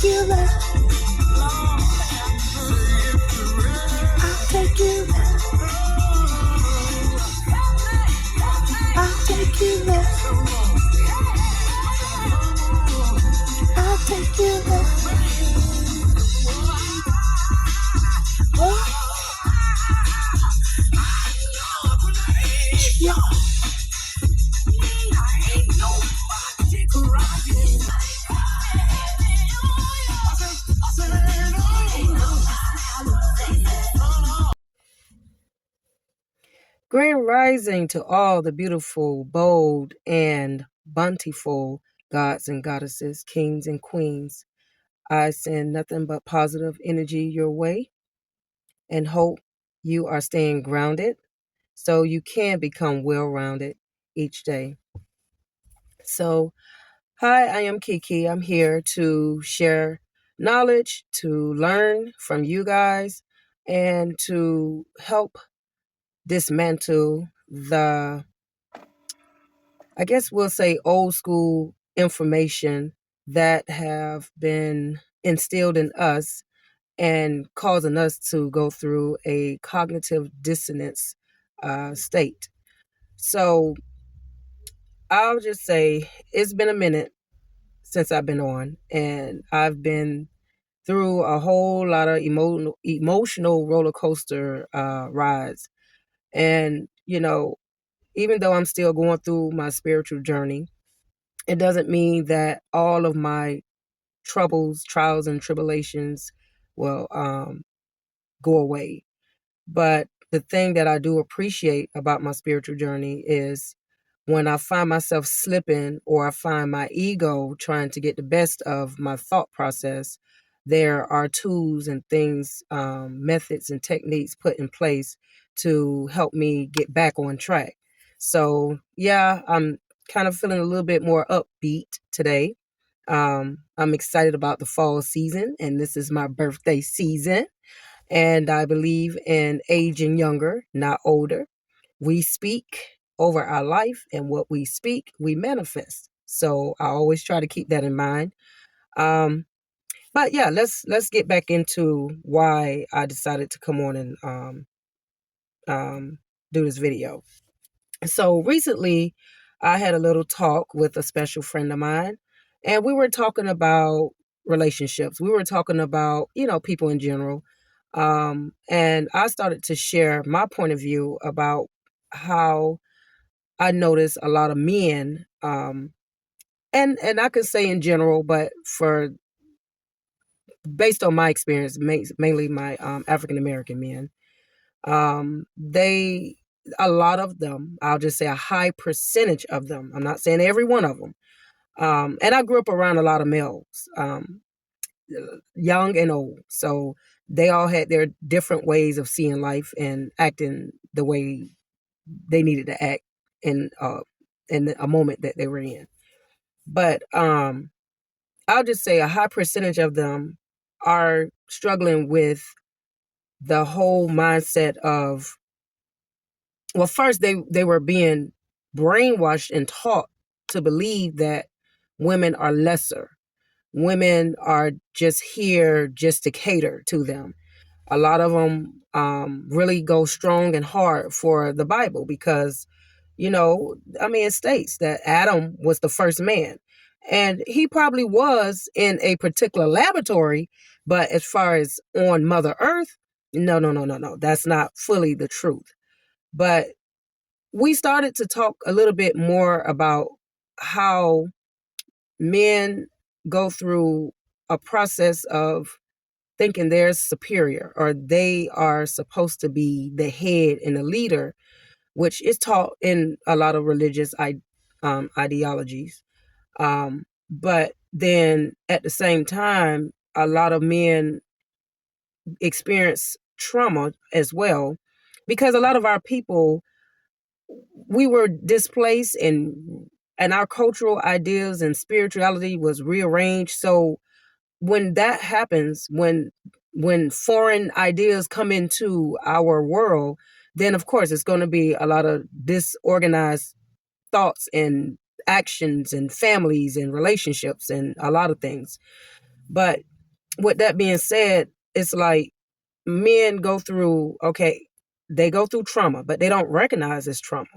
take you there. I'll take you there. I'll take you there. I'll take you there. Oh. Yeah. Grand rising to all the beautiful, bold, and bountiful gods and goddesses, kings and queens. I send nothing but positive energy your way and hope you are staying grounded so you can become well-rounded each day. So, hi, I am Kiki. I'm here to share knowledge, to learn from you guys, and to help dismantle the, I guess we'll say, old school information that have been instilled in us and causing us to go through a cognitive dissonance state. So I'll just say it's been a minute since I've been on, and I've been through a whole lot of emotional roller coaster rides. And, even though I'm still going through my spiritual journey, it doesn't mean that all of my troubles, trials, and tribulations will go away. But the thing that I do appreciate about my spiritual journey is when I find myself slipping or I find my ego trying to get the best of my thought process, there are tools and things, methods and techniques put in place to help me get back on track. So, yeah, I'm kind of feeling a little bit more upbeat today. I'm excited about the fall season, and this is my birthday season. And I believe in aging younger, not older. We speak over our life, and what we speak, we manifest. So I always try to keep that in mind. But yeah, let's get back into why I decided to come on and do this video. So recently, I had a little talk with a special friend of mine, and we were talking about relationships. We were talking about, people in general. And I started to share my point of view about how I notice a lot of men, and I could say in general, but based on my experience, mainly my African American men, they, a lot of them, I'll just say a high percentage of them. I'm not saying every one of them. And I grew up around a lot of males, young and old. So they all had their different ways of seeing life and acting the way they needed to act in a moment that they were in. But I'll just say a high percentage of them are struggling with the whole mindset of, well, first they were being brainwashed and taught to believe that women are lesser. Women are just here just to cater to them. A lot of them really go strong and hard for the Bible because, it states that Adam was the first man. And he probably was in a particular laboratory, but as far as on Mother Earth, no. That's not fully the truth. But we started to talk a little bit more about how men go through a process of thinking they're superior or they are supposed to be the head and the leader, which is taught in a lot of religious ideologies. But then at the same time, a lot of men experience trauma as well, because a lot of our people, we were displaced and our cultural ideas and spirituality was rearranged. So when that happens, when foreign ideas come into our world, then of course it's going to be a lot of disorganized thoughts and actions and families and relationships and a lot of things. But with that being said, it's like men go through, okay, they go through trauma, but they don't recognize it's trauma.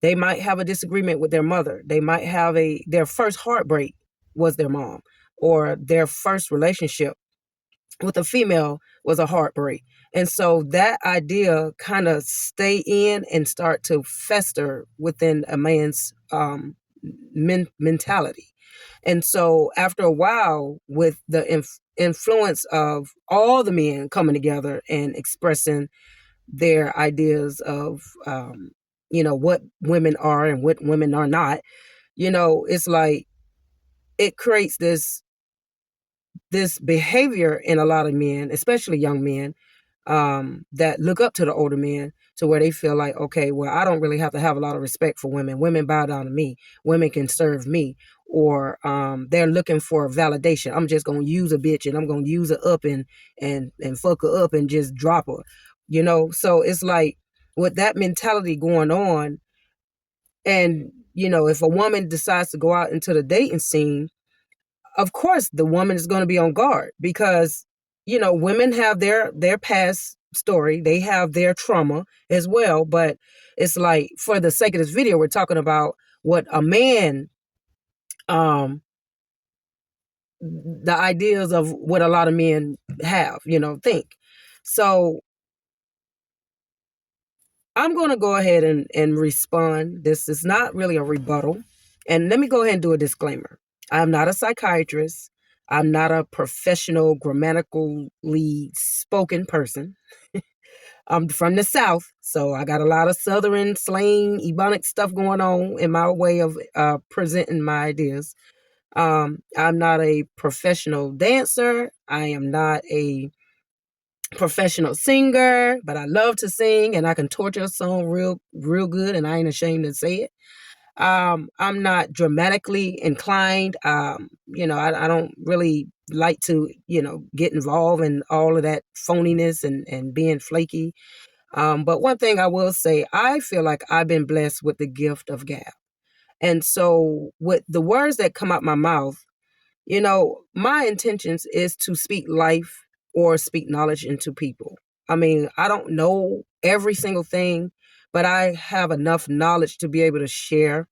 They might have a disagreement with their mother. They might have their first heartbreak was their mom, or their first relationship with a female was a heartbreak. And so that idea kind of stay in and start to fester within a man's mentality. And so after a while, with the influence of all the men coming together and expressing their ideas of, what women are and what women are not, it's like it creates this behavior in a lot of men, especially young men, that look up to the older men, to where they feel like, okay, well, I don't really have to have a lot of respect for women. Women bow down to me. Women can serve me. Or they're looking for validation. I'm just gonna use a bitch and I'm gonna use her up and fuck her up and just drop her. So it's like with that mentality going on, and if a woman decides to go out into the dating scene, of course the woman is going to be on guard, because women have their past story, they have their trauma as well. But it's like, for the sake of this video, we're talking about what a man, the ideas of what a lot of men have, think. So I'm going to go ahead and respond. This is not really a rebuttal. And let me go ahead and do a disclaimer. I'm not a psychiatrist. I'm not a professional, grammatically spoken person. I'm from the South, so I got a lot of Southern slang, Ebonic stuff going on in my way of presenting my ideas. I'm not a professional dancer. I am not a professional singer, but I love to sing and I can torture a song real good, and I ain't ashamed to say it. I'm not dramatically inclined. I don't really like to, get involved in all of that phoniness and being flaky. But one thing I will say, I feel like I've been blessed with the gift of gab. And so with the words that come out my mouth, my intentions is to speak life or speak knowledge into people. I mean, I don't know every single thing, but I have enough knowledge to be able to share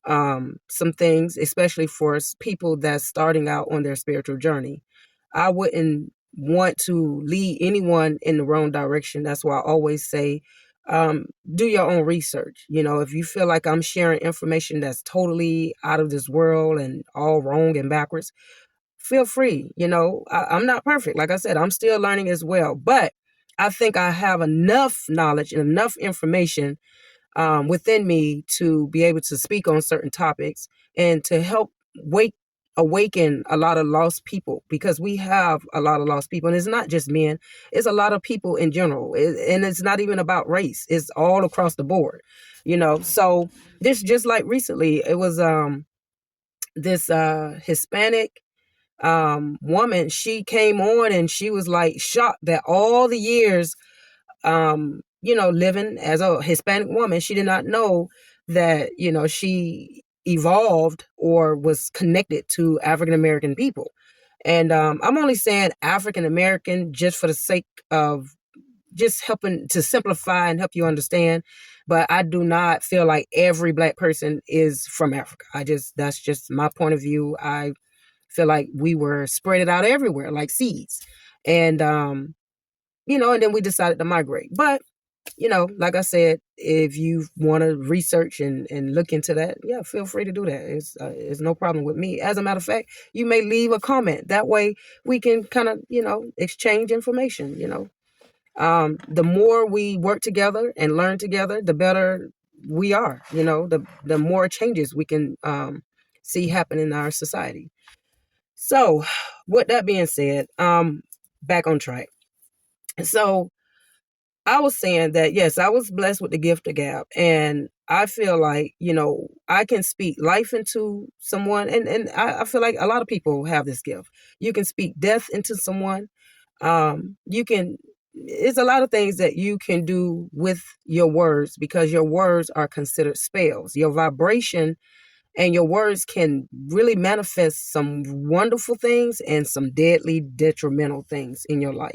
some things, especially for people that's starting out on their spiritual journey. I wouldn't want to lead anyone in the wrong direction. That's why I always say, do your own research. If you feel like I'm sharing information that's totally out of this world and all wrong and backwards, feel free. I'm not perfect. Like I said, I'm still learning as well. But I think I have enough knowledge and enough information within me to be able to speak on certain topics and to help awaken a lot of lost people, because we have a lot of lost people, and it's not just men, it's a lot of people in general, and it's not even about race, it's all across the board. So this, just like recently, it was this Hispanic woman. She came on and she was like shocked that all the years living as a Hispanic woman, she did not know that, she evolved or was connected to African American people. And I'm only saying African American just for the sake of just helping to simplify and help you understand. But I do not feel like every Black person is from Africa. That's just my point of view. I feel like we were spread it out everywhere like seeds. And, and then we decided to migrate. But like I said, if you want to research and look into that, yeah, feel free to do that. It's no problem with me. As a matter of fact, you may leave a comment. That way we can kind of, exchange information. The more we work together and learn together, the better we are. The more changes we can see happen in our society. So with that being said, back on track. So I was saying that, yes, I was blessed with the gift of gab. And I feel like, I can speak life into someone. And I feel like a lot of people have this gift. You can speak death into someone. It's a lot of things that you can do with your words, because your words are considered spells. Your vibration And your words can really manifest some wonderful things and some deadly detrimental things in your life.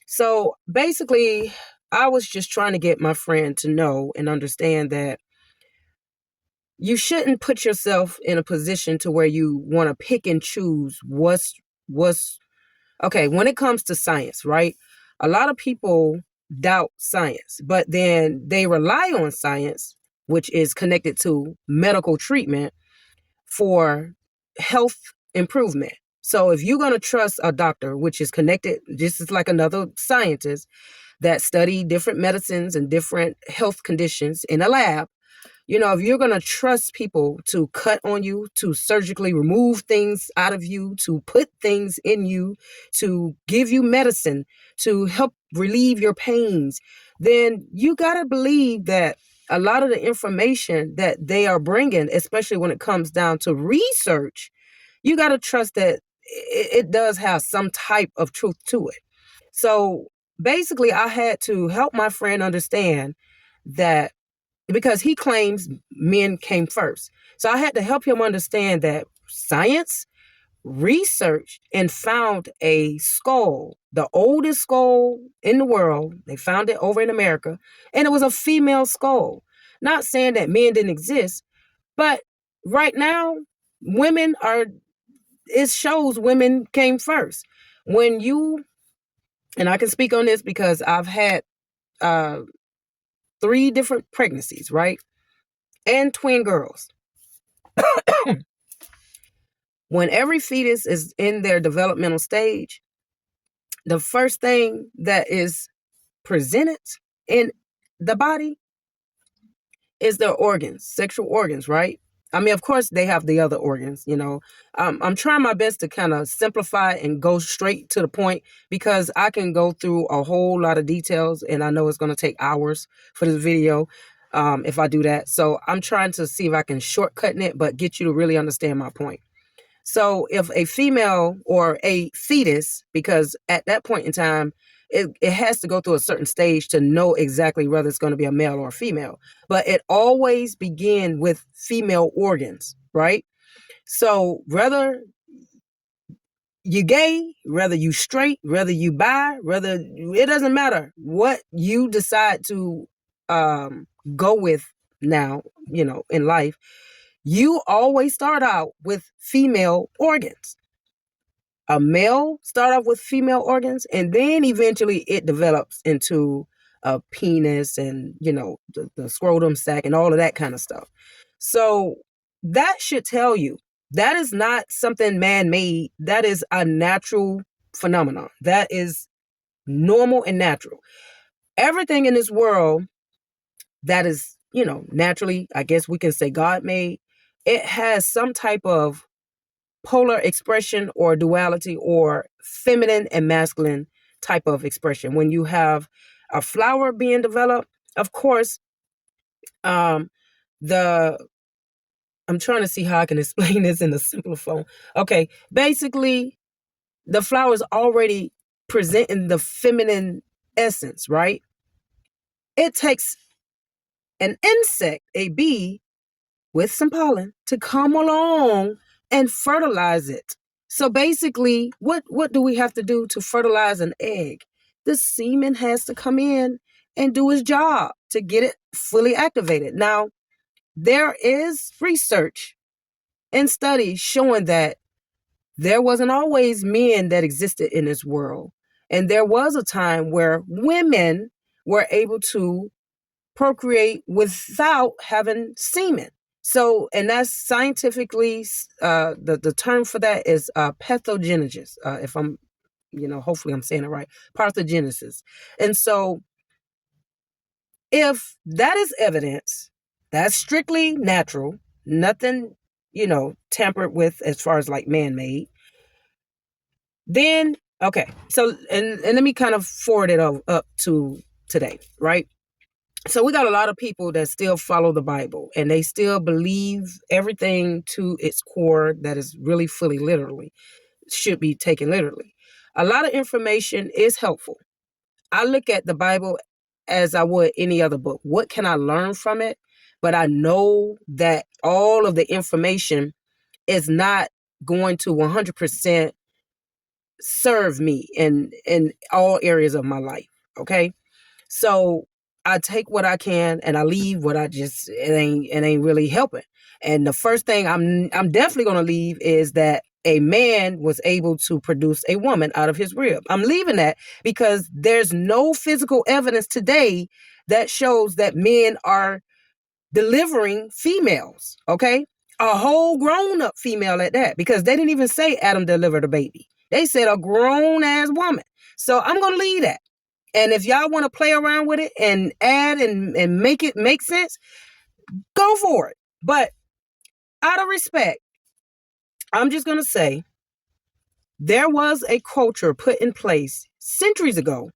So basically, I was just trying to get my friend to know and understand that you shouldn't put yourself in a position to where you want to pick and choose what's okay when it comes to science, right? A lot of people doubt science, but then they rely on science, which is connected to medical treatment for health improvement. So if you're going to trust a doctor, which is connected, this is like another scientist that study different medicines and different health conditions in a lab, if you're going to trust people to cut on you, to surgically remove things out of you, to put things in you, to give you medicine, to help relieve your pains, then you got to believe that a lot of the information that they are bringing, especially when it comes down to research, you got to trust that it does have some type of truth to it. So basically, I had to help my friend understand that because he claims men came first. So I had to help him understand that science researched and found a skull, the oldest skull in the world. They found it over in America, and it was a female skull. Not saying that men didn't exist, but right now, it shows women came first. When you, and I can speak on this because I've had uh, 3 different pregnancies, right? And twin girls. When every fetus is in their developmental stage, the first thing that is presented in the body is their organs, sexual organs, right? I mean, of course, they have the other organs. I'm trying my best to kind of simplify and go straight to the point because I can go through a whole lot of details and I know it's going to take hours for this video if I do that. So I'm trying to see if I can shortcut it, but get you to really understand my point. So if a female or a fetus, because at that point in time, it has to go through a certain stage to know exactly whether it's going to be a male or a female. But it always begins with female organs, right? So whether you gay, whether you straight, whether you bi, whether it doesn't matter what you decide to go with now, in life, you always start out with female organs. A male start off with female organs, and then eventually it develops into a penis and the scrotum sac and all of that kind of stuff. So that should tell you that is not something man-made. That is a natural phenomenon. That is normal and natural. Everything in this world that is naturally, I guess we can say God made, it has some type of polar expression or duality or feminine and masculine type of expression. When you have a flower being developed, of course, the I'm trying to see how I can explain this in a simpler form. Okay, basically, the flower is already presenting the feminine essence, right? It takes an insect, a bee, with some pollen to come along and fertilize it. So basically, what do we have to do to fertilize an egg? The semen has to come in and do its job to get it fully activated. Now, there is research and studies showing that there wasn't always men that existed in this world. And there was a time where women were able to procreate without having semen. So, and that's scientifically, the term for that is pathogenesis. If I'm, hopefully I'm saying it right, parthenogenesis. And so, if that is evidence, that's strictly natural, nothing, tampered with as far as like man-made. Then, okay, so and let me kind of forward it up to today, right? So we got a lot of people that still follow the Bible and they still believe everything to its core that is really fully literally should be taken literally. A lot of information is helpful. I look at the Bible as I would any other book. What can I learn from it? but I know that all of the information is not going to 100% serve me in all areas of my life. Okay. So I take what I can and I leave what it ain't really helping. And the first thing I'm definitely gonna leave is that a man was able to produce a woman out of his rib. I'm leaving that because there's no physical evidence today that shows that men are delivering females, okay? A whole grown up female at that, because they didn't even say Adam delivered a baby. They said a grown ass woman. So I'm going to leave that. And if y'all want to play around with it and add and make it make sense, go for it. But out of respect, I'm just going to say there was a culture put in place centuries ago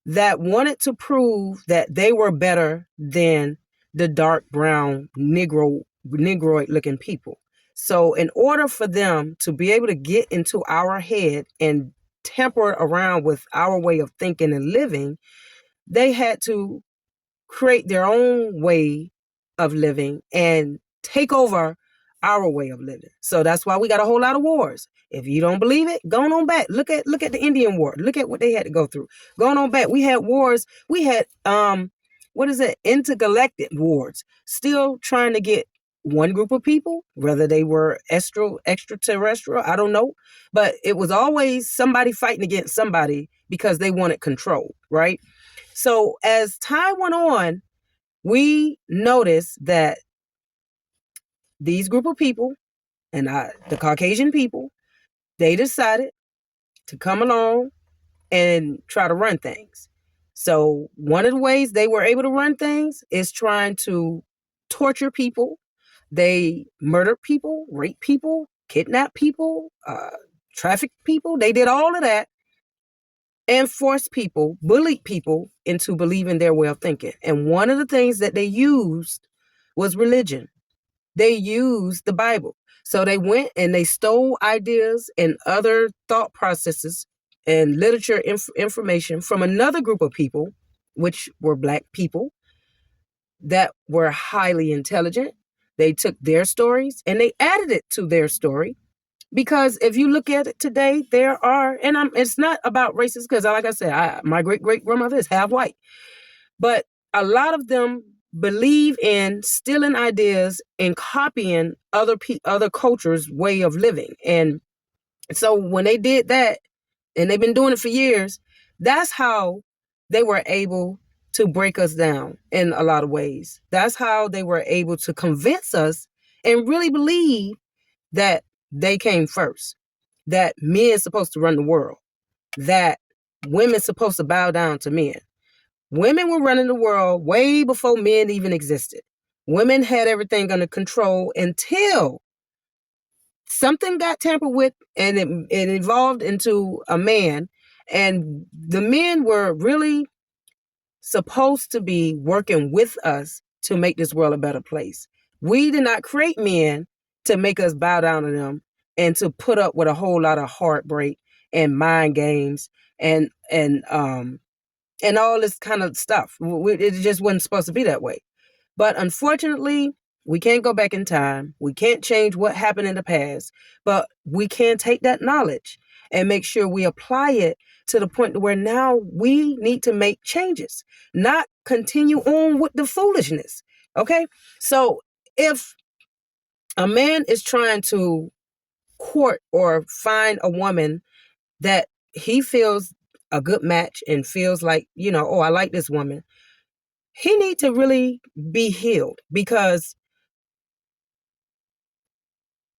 that wanted to prove that they were better than the dark brown negroid looking people. So in order for them to be able to get into our head and tamper around with our way of thinking and living, they had to create their own way of living and take over our way of living. So that's why we got a whole lot of wars. If you don't believe it, go on back. Look at the Indian War. Look at what they had to go through. Going on back, we had wars. We had intergalactic wars. Still trying to get one group of people, whether they were extraterrestrial, I don't know, but it was always somebody fighting against somebody because they wanted control, right? So as time went on, we noticed that these group of people and the Caucasian people, they decided to come along and try to run things. So one of the ways they were able to run things is trying to torture people. They murdered people, raped people, kidnapped people, trafficked people. They did all of that and forced people, bullied people into believing their way of thinking. And one of the things that they used was religion. They used the Bible. So they went and they stole ideas and other thought processes and literature information from another group of people, which were Black people that were highly intelligent. They took their stories and they added it to their story. Because if you look at it today, there are, and it's not about races, because like I said, my great-great-grandmother is half white. But a lot of them believe in stealing ideas and copying other cultures' way of living. And so when they did that, and they've been doing it for years, that's how they were able to break us down in a lot of ways. That's how they were able to convince us and really believe that they came first, that men supposed to run the world, that women's supposed to bow down to men. Women were running the world way before men even existed. Women had everything under control until something got tampered with and it evolved into a man. And the men were really supposed to be working with us to make this world a better place. We did not create men to make us bow down to them and to put up with a whole lot of heartbreak and mind games and all this kind of stuff. It just wasn't supposed to be that way. But unfortunately, we can't go back in time. We can't change what happened in the past, but we can take that knowledge and make sure we apply it to the point where now we need to make changes, not continue on with the foolishness. Okay? So if a man is trying to court or find a woman that he feels a good match and feels like, oh, I like this woman, he needs to really be healed, because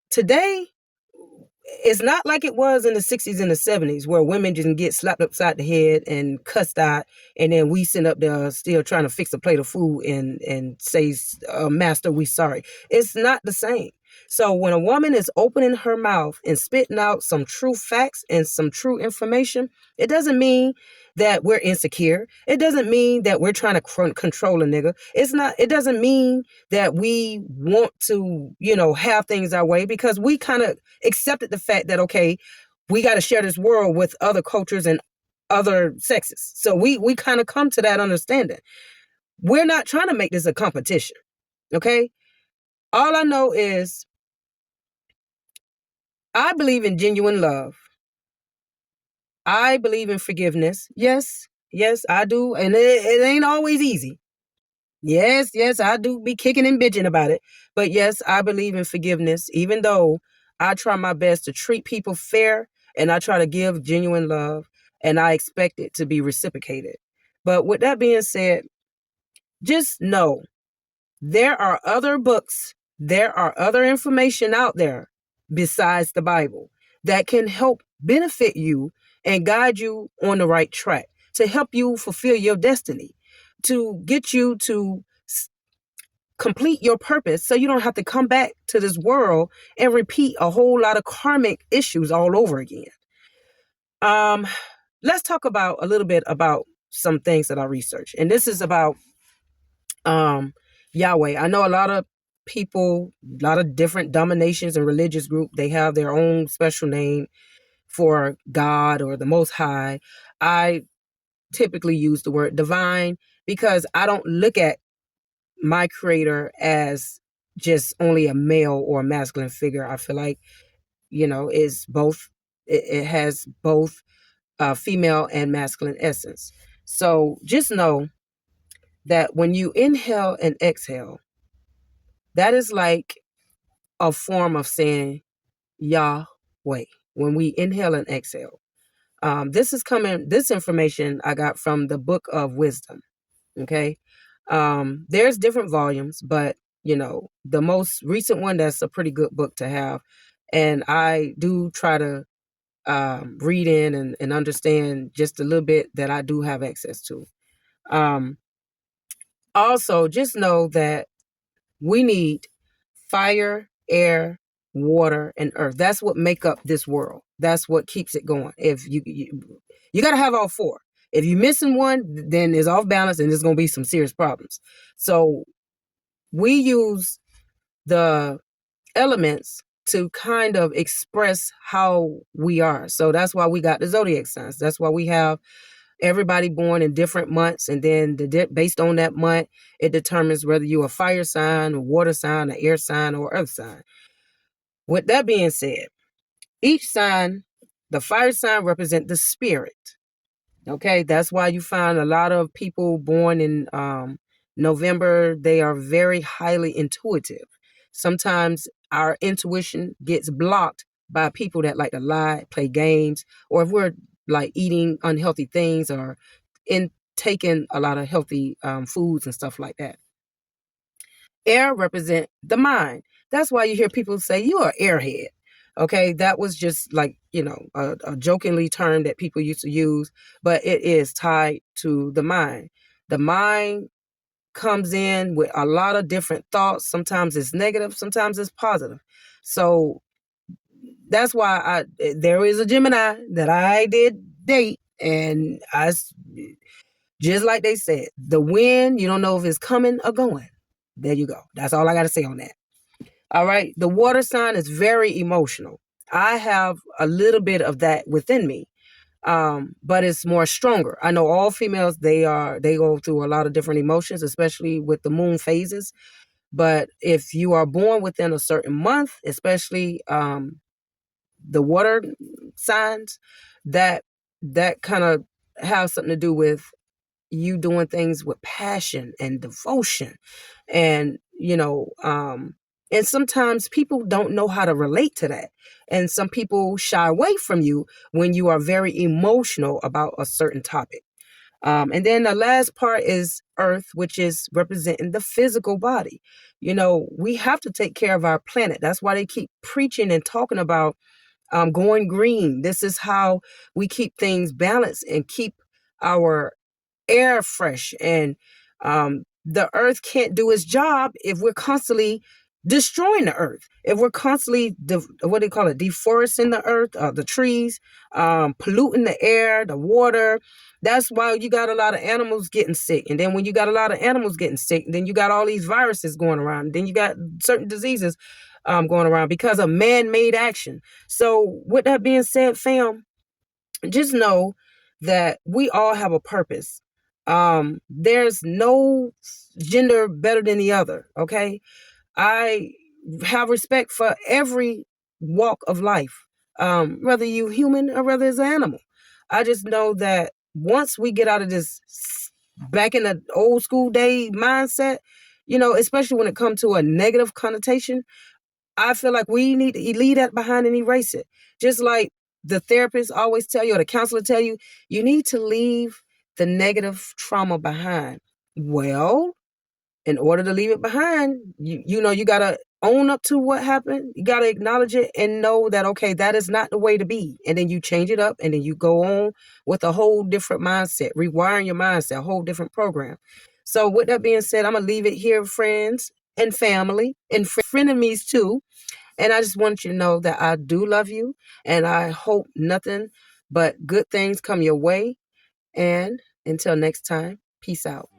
today it's not like it was in the 60s and the 70s where women just get slapped upside the head and cussed out, and then we sit up there still trying to fix a plate of food and say, master, we sorry. It's not the same. So when a woman is opening her mouth and spitting out some true facts and some true information, it doesn't mean that we're insecure. It doesn't mean that we're trying to control a nigga. It doesn't mean that we want to, have things our way, because we kind of accepted the fact that, okay, we got to share this world with other cultures and other sexes. So we kind of come to that understanding. We're not trying to make this a competition. Okay? All I know is I believe in genuine love. I believe in forgiveness. Yes, yes, I do. And it ain't always easy. Yes, yes, I do be kicking and bitching about it. But yes, I believe in forgiveness, even though I try my best to treat people fair and I try to give genuine love and I expect it to be reciprocated. But with that being said, just know there are other books, there are other information out there besides the Bible that can help benefit you and guide you on the right track, to help you fulfill your destiny, to get you to complete your purpose so you don't have to come back to this world and repeat a whole lot of karmic issues all over again. Um, let's talk about a little bit about some things that I researched. And this is about Yahweh. I know a lot of people, a lot of different dominations and religious group, they have their own special name for God or the Most High. I typically use the word divine because I don't look at my creator as just only a male or a masculine figure. I feel like, is both, it has both female and masculine essence. So just know that when you inhale and exhale, that is like a form of saying Yahweh when we inhale and exhale. This information I got from the Book of Wisdom. Okay. There's different volumes, but the most recent one, that's a pretty good book to have. And I do try to read in and understand just a little bit that I do have access to. Um, Also, just know that we need fire, air, water, and earth. That's what make up this world. That's what keeps it going. If you got to have all four. If you're missing one, then it's off balance and there's going to be some serious problems. So we use the elements to kind of express how we are. So that's why we got the zodiac signs. That's why we have everybody born in different months, and then based on that month, it determines whether you're a fire sign, a water sign, an air sign, or earth sign. With that being said, each sign, the fire sign represent the spirit. Okay, that's why you find a lot of people born in November, they are very highly intuitive. Sometimes our intuition gets blocked by people that like to lie, play games, or if we're like eating unhealthy things or in taking a lot of healthy foods and stuff like that. Air represent the mind. That's why you hear people say you are airhead. Okay, that was just like, a jokingly term that people used to use, but it is tied to the mind. The mind comes in with a lot of different thoughts. Sometimes it's negative, sometimes it's positive. So that's why there is a Gemini that I did date, and just like they said, the wind, you don't know if it's coming or going. There you go. That's all I got to say on that. All right. The water sign is very emotional. I have a little bit of that within me. But it's more stronger. I know all females, they go through a lot of different emotions, especially with the moon phases. But if you are born within a certain month, especially the water signs, that kind of have something to do with you doing things with passion and devotion. And and sometimes people don't know how to relate to that, and some people shy away from you when you are very emotional about a certain topic. And then the last part is earth, which is representing the physical body. We have to take care of our planet. That's why they keep preaching and talking about going green. This is how we keep things balanced and keep our air fresh. And the earth can't do its job if we're constantly destroying the earth, if we're constantly what do you call it, deforesting the earth, the trees, polluting the air, the water. That's why you got a lot of animals getting sick. And then when you got a lot of animals getting sick, then you got all these viruses going around. Then you got certain diseases going around because of man-made action. So with that being said, fam, just know that we all have a purpose. There's no gender better than the other. Okay. I have respect for every walk of life, whether you human or whether it's an animal. I just know that once we get out of this back in the old school day mindset, especially when it comes to a negative connotation, I feel like we need to leave that behind and erase it. Just like the therapist always tell you or the counselor tell you, you need to leave the negative trauma behind. Well, in order to leave it behind, you gotta own up to what happened. You gotta acknowledge it and know that, okay, that is not the way to be. And then you change it up and then you go on with a whole different mindset, rewiring your mindset, a whole different program. So with that being said, I'm gonna leave it here, friends and family and frenemies too. And I just want you to know that I do love you and I hope nothing but good things come your way. And until next time, peace out.